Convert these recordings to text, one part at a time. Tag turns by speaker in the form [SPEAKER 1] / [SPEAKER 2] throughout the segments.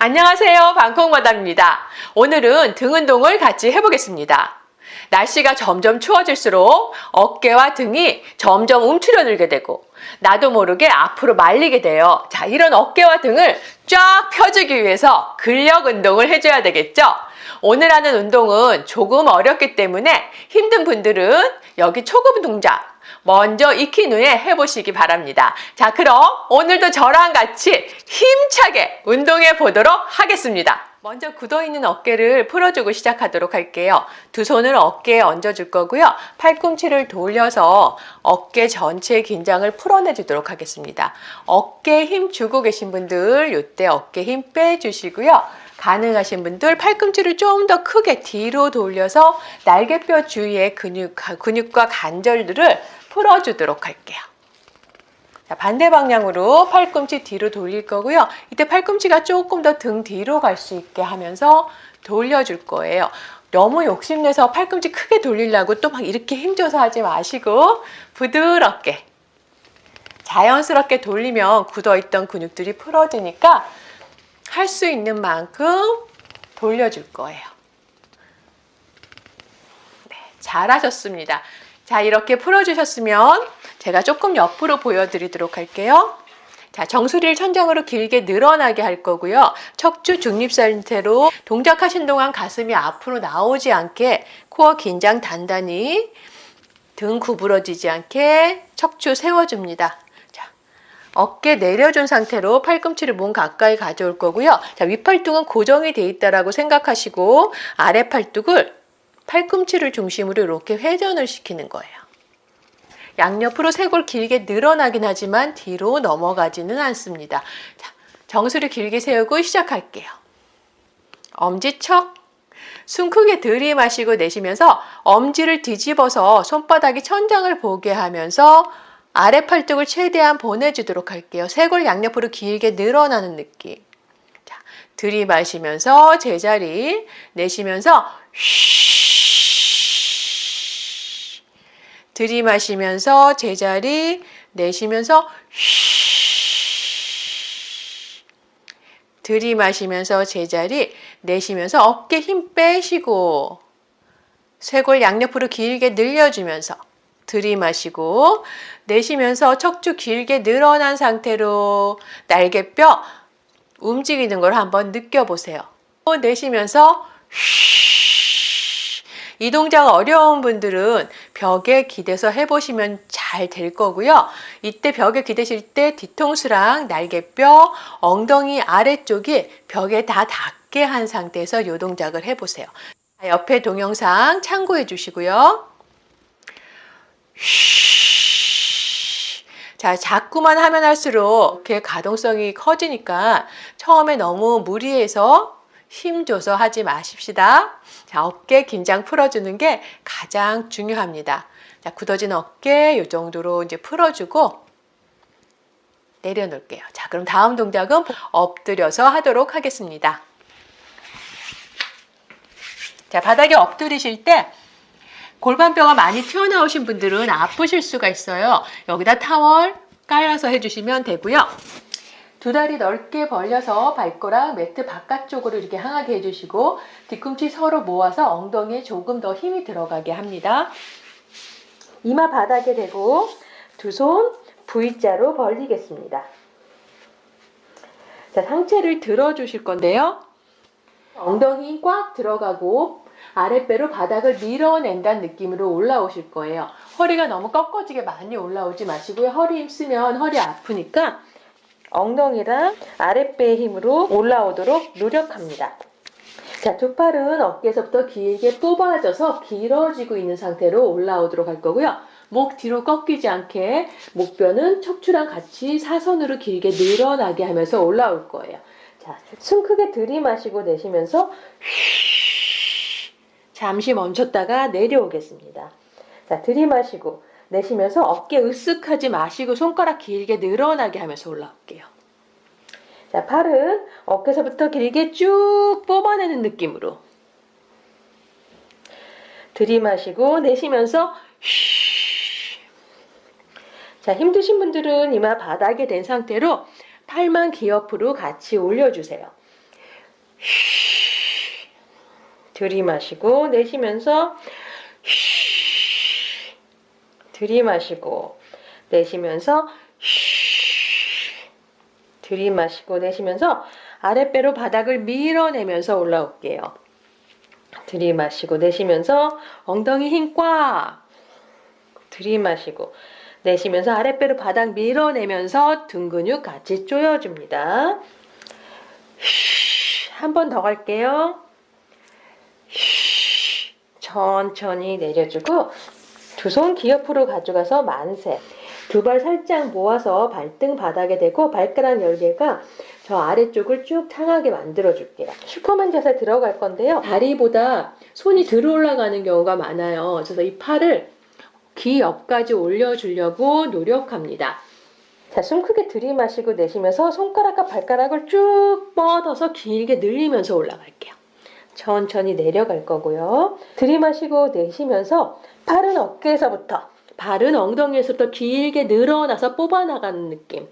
[SPEAKER 1] 안녕하세요, 방콕마담입니다. 오늘은 등 운동을 같이 해보겠습니다. 날씨가 점점 추워질수록 어깨와 등이 점점 움츠려들게 되고 나도 모르게 앞으로 말리게 돼요. 자, 이런 어깨와 등을 쫙 펴주기 위해서 근력 운동을 해줘야 되겠죠? 오늘 하는 운동은 조금 어렵기 때문에 힘든 분들은 여기 초급 동작 먼저 익힌 후에 해보시기 바랍니다. 자, 그럼 오늘도 저랑 같이 힘차게 운동해 보도록 하겠습니다. 먼저 굳어있는 어깨를 풀어주고 시작하도록 할게요. 두 손을 어깨에 얹어줄 거고요. 팔꿈치를 돌려서 어깨 전체의 긴장을 풀어내주도록 하겠습니다. 어깨에 힘 주고 계신 분들 이때 어깨 힘 빼주시고요. 가능하신 분들 팔꿈치를 좀 더 크게 뒤로 돌려서 날개뼈 주위의 근육과 관절들을 풀어주도록 할게요. 자, 반대 방향으로 팔꿈치 뒤로 돌릴 거고요. 이때 팔꿈치가 조금 더 등 뒤로 갈 수 있게 하면서 돌려줄 거예요. 너무 욕심내서 팔꿈치 크게 돌리려고 또 막 이렇게 힘줘서 하지 마시고 부드럽게 자연스럽게 돌리면 굳어있던 근육들이 풀어지니까 할 수 있는 만큼 돌려줄 거예요. 네, 잘하셨습니다. 자, 이렇게 풀어주셨으면 제가 조금 옆으로 보여드리도록 할게요. 자, 정수리를 천장으로 길게 늘어나게 할 거고요. 척추 중립 상태로 동작하신 동안 가슴이 앞으로 나오지 않게 코어 긴장 단단히 등 구부러지지 않게 척추 세워줍니다. 자, 어깨 내려준 상태로 팔꿈치를 몸 가까이 가져올 거고요. 자, 윗팔뚝은 고정이 돼 있다라고 생각하시고 아래 팔뚝을 팔꿈치를 중심으로 이렇게 회전을 시키는 거예요. 양옆으로 쇄골 길게 늘어나긴 하지만 뒤로 넘어가지는 않습니다. 자, 정수리 길게 세우고 시작할게요. 엄지척, 숨 크게 들이마시고 내쉬면서 엄지를 뒤집어서 손바닥이 천장을 보게 하면서 아래 팔뚝을 최대한 보내주도록 할게요. 쇄골 양옆으로 길게 늘어나는 느낌. 자, 들이마시면서 제자리, 내쉬면서 쉬. 들이마시면서 제자리, 내쉬면서 쉬. 들이마시면서 제자리, 내쉬면서 어깨 힘 빼시고 쇄골 양옆으로 길게 늘려주면서 들이마시고 내쉬면서 척추 길게 늘어난 상태로 날개뼈 움직이는 걸 한번 느껴보세요. 내쉬면서 쉬. 이 동작 어려운 분들은 벽에 기대서 해보시면 잘 될 거고요. 이때 벽에 기대실 때 뒤통수랑 날개뼈, 엉덩이 아래쪽이 벽에 다 닿게 한 상태에서 이 동작을 해보세요. 옆에 동영상 참고해 주시고요. 자, 자꾸만 하면 할수록 이렇게 가동성이 커지니까 처음에 너무 무리해서 힘줘서 하지 마십시다. 자, 어깨 긴장 풀어주는 게 가장 중요합니다. 자, 굳어진 어깨 이 정도로 이제 풀어주고 내려놓을게요. 자, 그럼 다음 동작은 엎드려서 하도록 하겠습니다. 자, 바닥에 엎드리실 때 골반뼈가 많이 튀어나오신 분들은 아프실 수가 있어요. 여기다 타월 깔아서 해주시면 되고요. 두 다리 넓게 벌려서 발가락 매트 바깥쪽으로 이렇게 향하게 해주시고 뒤꿈치 서로 모아서 엉덩이에 조금 더 힘이 들어가게 합니다. 이마 바닥에 대고 두 손 V자로 벌리겠습니다. 자, 상체를 들어주실 건데요. 엉덩이 꽉 들어가고 아랫배로 바닥을 밀어낸다는 느낌으로 올라오실 거예요. 허리가 너무 꺾어지게 많이 올라오지 마시고요. 허리 힘쓰면 허리 아프니까 엉덩이랑 아랫배의 힘으로 올라오도록 노력합니다. 자, 두 팔은 어깨에서부터 길게 뽑아져서 길어지고 있는 상태로 올라오도록 할 거고요. 목 뒤로 꺾이지 않게 목뼈는 척추랑 같이 사선으로 길게 늘어나게 하면서 올라올 거예요. 자, 숨 크게 들이마시고 내쉬면서 잠시 멈췄다가 내려오겠습니다. 자, 들이마시고 내쉬면서 어깨 으쓱하지 마시고 손가락 길게 늘어나게 하면서 올라올게요. 자, 팔은 어깨에서부터 길게 쭉 뽑아내는 느낌으로 들이마시고 내쉬면서 쉬. 자, 힘드신 분들은 이마 바닥에 댄 상태로 팔만 귀 옆으로 같이 올려주세요.
[SPEAKER 2] 들이마시고 내쉬면서 들이마시고 내쉬면서 들이마시고 내쉬면서 아랫배로 바닥을 밀어내면서 올라올게요. 들이마시고 내쉬면서 엉덩이 힘 꽉. 들이마시고 내쉬면서 아랫배로 바닥 밀어내면서 등 근육 같이 조여줍니다. 한 번 더 갈게요. 천천히 내려주고 두 손 귀 옆으로 가져가서 만세. 두 발 살짝 모아서 발등 바닥에 대고 발가락 10개가 저 아래쪽을 쭉 향하게 만들어줄게요. 슈퍼맨 자세 들어갈 건데요. 다리보다 손이 들어 올라가는 경우가 많아요. 그래서 이 팔을 귀 옆까지 올려주려고 노력합니다. 자, 숨 크게 들이마시고 내쉬면서 손가락과 발가락을 쭉 뻗어서 길게 늘리면서 올라갈게요. 천천히 내려갈 거고요. 들이마시고 내쉬면서 팔은 어깨에서부터 발은 엉덩이에서부터 길게 늘어나서 뽑아나가는 느낌.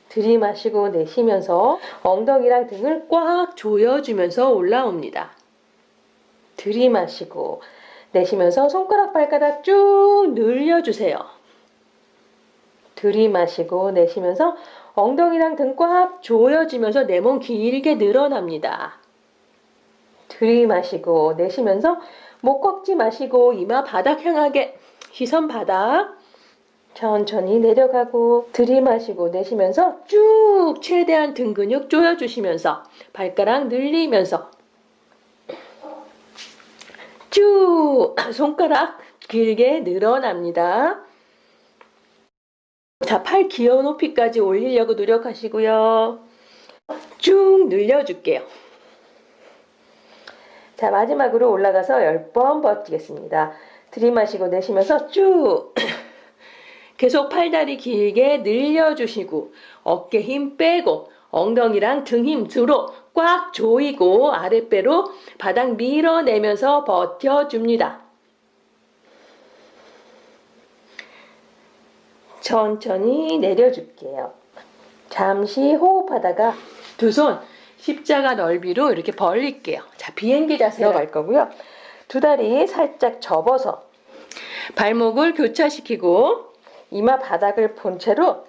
[SPEAKER 2] 들이마시고 내쉬면서 엉덩이랑 등을 꽉 조여주면서 올라옵니다. 들이마시고 내쉬면서 손가락 발가락 쭉 늘려주세요. 들이마시고 내쉬면서 엉덩이랑 등 꽉 조여주면서 내 몸 길게 늘어납니다. 들이마시고 내쉬면서 목 꺾지 마시고 이마 바닥 향하게 시선 바닥. 천천히 내려가고 들이마시고 내쉬면서 쭉 최대한 등 근육 조여주시면서 발가락 늘리면서 쭉 손가락 길게 늘어납니다. 자, 팔 기어 높이까지 올리려고 노력하시고요. 쭉 늘려줄게요. 자, 마지막으로 올라가서 10번 버티겠습니다. 들이마시고 내쉬면서 쭉 계속 팔다리 길게 늘려주시고 어깨 힘 빼고 엉덩이랑 등 힘 들어 꽉 조이고 아랫배로 바닥 밀어내면서 버텨줍니다. 천천히 내려줄게요. 잠시 호흡하다가 두 손 십자가 넓이로 이렇게 벌릴게요. 자, 비행기 자세로 갈 거고요. 두 다리 살짝 접어서 발목을 교차시키고 이마 바닥을 본 채로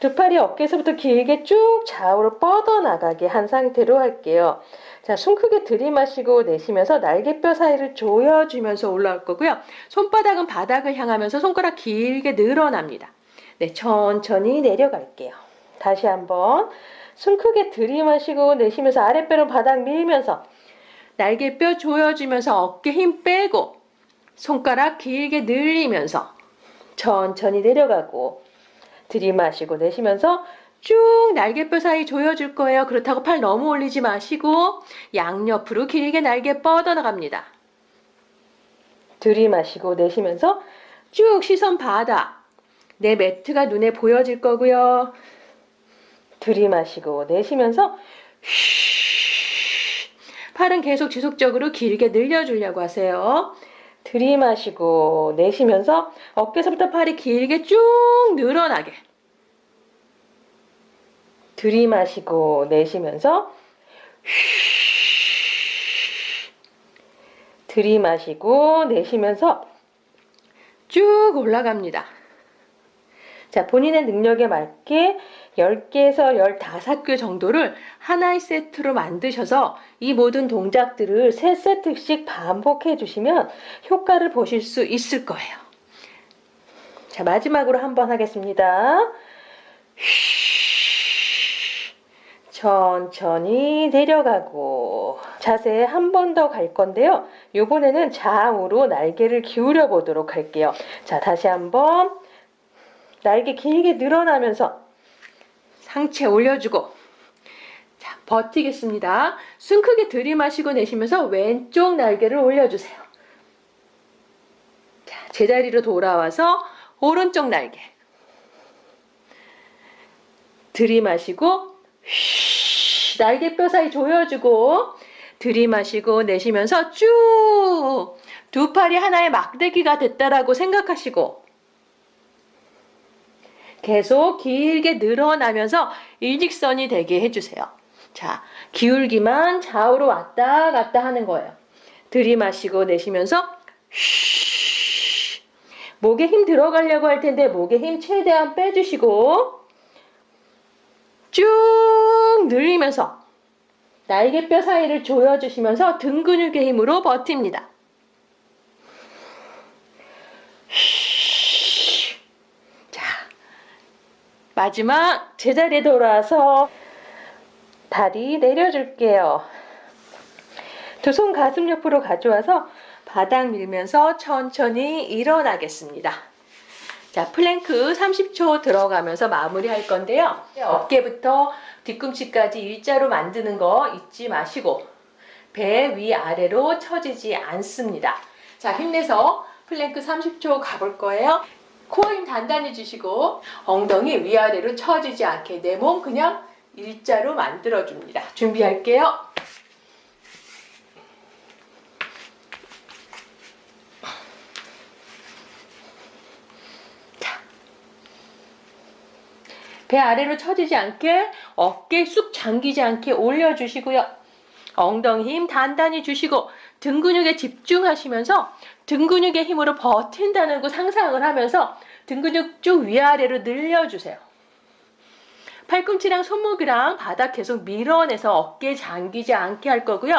[SPEAKER 2] 두 팔이 어깨에서부터 길게 쭉 좌우로 뻗어나가게 한 상태로 할게요. 자, 숨 크게 들이마시고 내쉬면서 날개뼈 사이를 조여주면서 올라올 거고요. 손바닥은 바닥을 향하면서 손가락 길게 늘어납니다. 네, 천천히 내려갈게요. 다시 한번 숨 크게 들이마시고 내쉬면서 아랫배로 바닥 밀면서 날개뼈 조여주면서 어깨 힘 빼고 손가락 길게 늘리면서 천천히 내려가고 들이마시고 내쉬면서 쭉 날개뼈 사이 조여줄 거예요. 그렇다고 팔 너무 올리지 마시고 양옆으로 길게 날개 뻗어나갑니다. 들이마시고 내쉬면서 쭉 시선 바닥. 내 매트가 눈에 보여질 거고요. 들이마시고 내쉬면서 팔은 계속 지속적으로 길게 늘려주려고 하세요. 들이마시고 내쉬면서 어깨에서부터 팔이 길게 쭉 늘어나게. 들이마시고 내쉬면서 들이마시고 내쉬면서 쭉 올라갑니다. 자, 본인의 능력에 맞게 10개에서 15개 정도를 하나의 세트로 만드셔서 이 모든 동작들을 3세트씩 반복해 주시면 효과를 보실 수 있을 거예요. 자, 마지막으로 한번 하겠습니다. 천천히 내려가고 자세 한 번 더 갈 건데요. 이번에는 좌우로 날개를 기울여 보도록 할게요. 자, 다시 한번 날개 길게 늘어나면서 상체 올려주고 자, 버티겠습니다. 숨 크게 들이마시고 내쉬면서 왼쪽 날개를 올려주세요. 자, 제자리로 돌아와서 오른쪽 날개 들이마시고 날개뼈 사이 조여주고 들이마시고 내쉬면서 쭉 두 팔이 하나의 막대기가 됐다라고 생각하시고 계속 길게 늘어나면서 일직선이 되게 해주세요. 자, 기울기만 좌우로 왔다 갔다 하는 거예요. 들이마시고 내쉬면서 쉬. 목에 힘 들어가려고 할 텐데 목에 힘 최대한 빼주시고 쭉 늘리면서 날개뼈 사이를 조여주시면서 등 근육의 힘으로 버팁니다. 자, 마지막 제자리에 돌아서 다리 내려줄게요. 두 손 가슴 옆으로 가져와서 바닥 밀면서 천천히 일어나겠습니다. 자, 플랭크 30초 들어가면서 마무리할 건데요. 어깨부터 뒤꿈치까지 일자로 만드는 거 잊지 마시고 배 위아래로 처지지 않습니다. 자, 힘내서 플랭크 30초 가볼 거예요. 코어 힘 단단히 주시고 엉덩이 위아래로 처지지 않게 내 몸 그냥 일자로 만들어줍니다. 준비할게요. 배 아래로 처지지 않게 어깨 쑥 잠기지 않게 올려주시고요. 엉덩이 힘 단단히 주시고 등 근육에 집중하시면서 등 근육의 힘으로 버틴다는 거 상상을 하면서 등 근육 쭉 위아래로 늘려주세요. 팔꿈치랑 손목이랑 바닥 계속 밀어내서 어깨 잠기지 않게 할 거고요.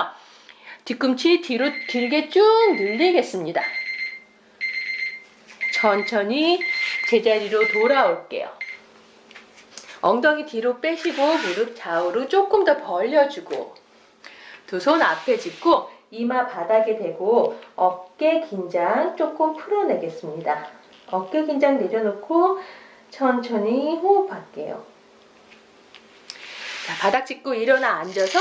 [SPEAKER 2] 뒤꿈치 뒤로 길게 쭉 늘리겠습니다. 천천히 제자리로 돌아올게요. 엉덩이 뒤로 빼시고 무릎 좌우로 조금 더 벌려주고 두 손 앞에 짚고 이마 바닥에 대고 어깨 긴장 조금 풀어내겠습니다. 어깨 긴장 내려놓고 천천히 호흡할게요. 자, 바닥 짚고 일어나 앉아서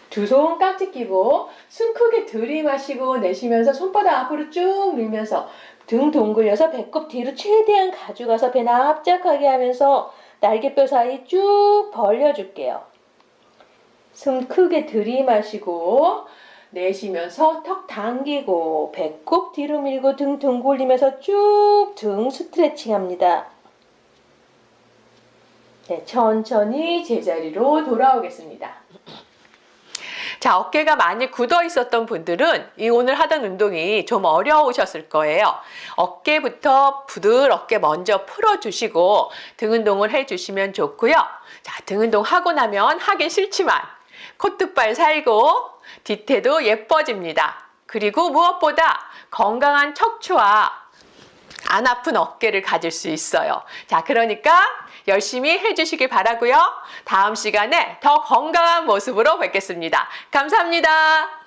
[SPEAKER 2] 두 손 깍지 끼고 숨 크게 들이마시고 내쉬면서 손바닥 앞으로 쭉 밀면서 등 동글려서 배꼽 뒤로 최대한 가져가서 배 납작하게 하면서 날개뼈 사이 쭉 벌려줄게요. 숨 크게 들이마시고 내쉬면서 턱 당기고 배꼽 뒤로 밀고 등 동글리면서 쭉 등 스트레칭 합니다. 네, 천천히 제자리로 돌아오겠습니다.
[SPEAKER 1] 자, 어깨가 많이 굳어 있었던 분들은 이 오늘 하던 운동이 좀 어려우셨을 거예요. 어깨부터 부드럽게 먼저 풀어주시고 등 운동을 해주시면 좋고요. 자, 등 운동 하고 나면 하긴 싫지만 콧등발 살고 뒤태도 예뻐집니다. 그리고 무엇보다 건강한 척추와 안 아픈 어깨를 가질 수 있어요. 자, 그러니까 열심히 해주시길 바라고요. 다음 시간에 더 건강한 모습으로 뵙겠습니다. 감사합니다.